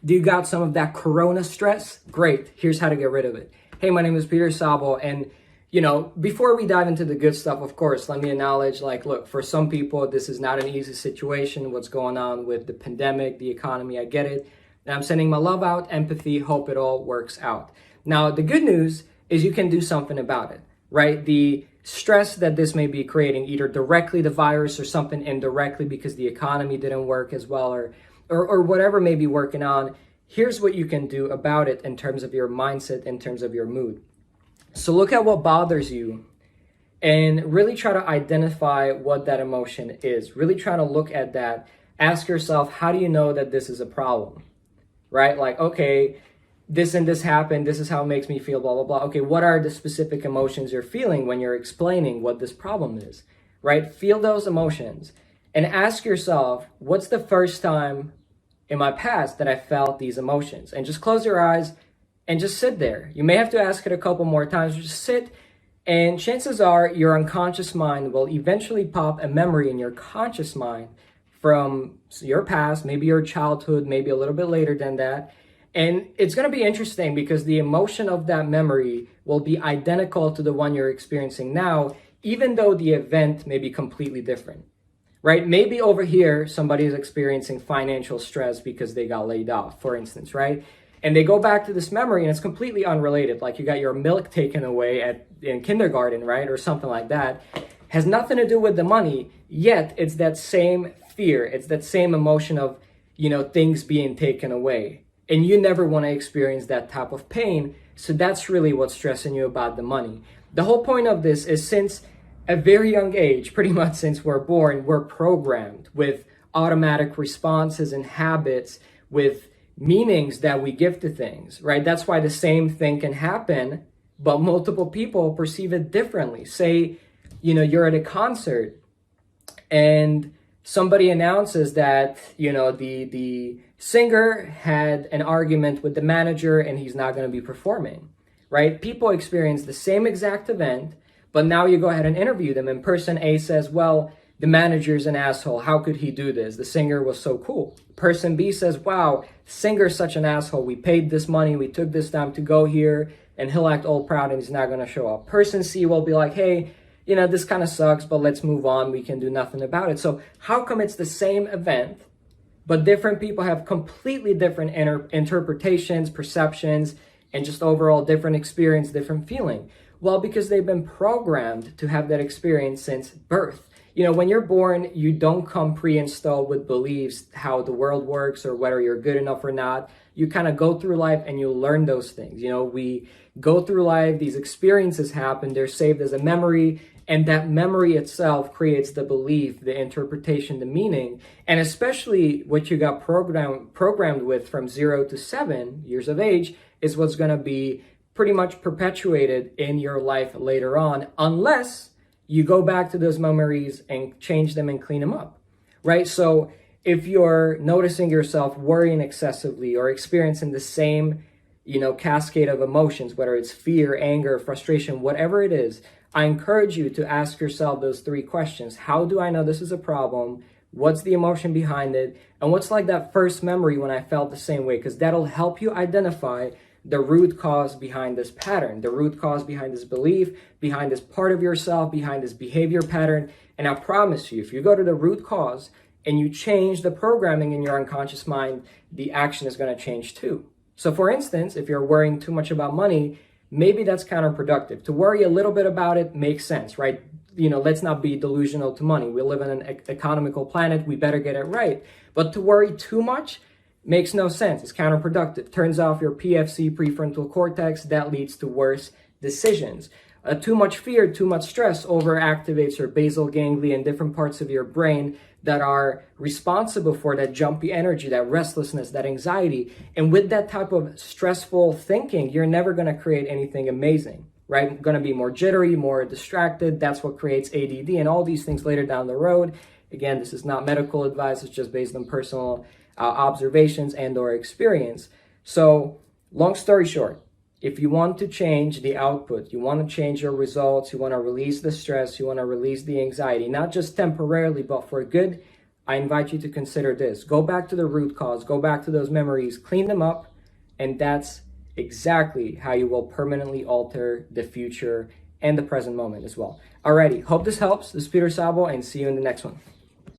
Do you got some of that corona stress? Great. Here's how to get rid of it. Hey, my name is Szabo, and before we dive into the good stuff, of course, let me acknowledge, look, for some people, this is not an easy situation, what's going on with the pandemic, the economy, I get it. And I'm sending my love out, empathy, hope it all works out. Now, the good news is you can do something about it, right? The stress that this may be creating, either directly the virus or something indirectly because the economy didn't work as well, or whatever may be working on, here's what you can do about it in terms of your mindset, in terms of your mood. So look at what bothers you and really try to identify what that emotion is. Really try to look at that. Ask yourself, how do you know that this is a problem? Right? Like, okay, this and this happened. This is how it makes me feel, blah, blah, blah. Okay, what are the specific emotions you're feeling when you're explaining what this problem is? Right? Feel those emotions and ask yourself, what's the first time in my past that I felt these emotions? And just close your eyes and just sit there. You may have to ask it a couple more times. Just sit, and chances are your unconscious mind will eventually pop a memory in your conscious mind from your past, maybe your childhood, maybe a little bit later than that. And it's going to be interesting because the emotion of that memory will be identical to the one you're experiencing now, even though the event may be completely different, right? Maybe over here, somebody is experiencing financial stress because they got laid off, for instance, right? And they go back to this memory and it's completely unrelated. Like you got your milk taken away in kindergarten, right? Or something like that. Has nothing to do with the money, yet it's that same fear. It's that same emotion of, things being taken away. And you never want to experience that type of pain. So that's really what's stressing you about the money. The whole point of this is since a very young age, pretty much since we're born, we're programmed with automatic responses and habits, with meanings that we give to things, right? That's why the same thing can happen, but multiple people perceive it differently. Say, you're at a concert and somebody announces that, the singer had an argument with the manager and he's not going to be performing, right? People experience the same exact event, but now you go ahead and interview them and person A says, well, the manager's an asshole. How could he do this? The singer was so cool. Person B says, wow, singer's such an asshole. We paid this money. We took this time to go here and he'll act all proud and he's not going to show up. Person C will be like, hey, this kind of sucks, but let's move on. We can do nothing about it. So how come it's the same event, but different people have completely different interpretations, perceptions, and just overall different experience, different feeling? Well, because they've been programmed to have that experience since birth. When you're born, you don't come pre-installed with beliefs how the world works or whether you're good enough or not. You kind of go through life and you learn those things. We go through life, these experiences happen, they're saved as a memory, and that memory itself creates the belief, the interpretation, the meaning, and especially what you got programmed with from 0 to 7 years of age is what's going to be pretty much perpetuated in your life later on, unless you go back to those memories and change them and clean them up, right? So if you're noticing yourself worrying excessively or experiencing the same, cascade of emotions, whether it's fear, anger, frustration, whatever it is, I encourage you to ask yourself those 3 questions. How do I know this is a problem? What's the emotion behind it? And what's like that first memory when I felt the same way? Because that'll help you identify the root cause behind this pattern, the root cause behind this belief, behind this part of yourself, behind this behavior pattern. And I promise you, if you go to the root cause and you change the programming in your unconscious mind, the action is going to change too. So for instance, if you're worrying too much about money, maybe that's counterproductive. To worry a little bit about it makes sense, right? Let's not be delusional to money. We live in an economical planet. We better get it right. But to worry too much makes no sense. It's counterproductive. Turns off your PFC, prefrontal cortex. That leads to worse decisions. Too much fear, too much stress overactivates your basal ganglia and different parts of your brain that are responsible for that jumpy energy, that restlessness, that anxiety. And with that type of stressful thinking, you're never going to create anything amazing, right? Going to be more jittery, more distracted. That's what creates ADD and all these things later down the road. Again, this is not medical advice. It's just based on personal observations and or experience. So long story short, if you want to change the output, you want to change your results, you want to release the stress, you want to release the anxiety, not just temporarily, but for good, I invite you to consider this. Go back to the root cause, go back to those memories, clean them up, and that's exactly how you will permanently alter the future and the present moment as well. Alrighty, hope this helps. This is Peter Szabo, and see you in the next one.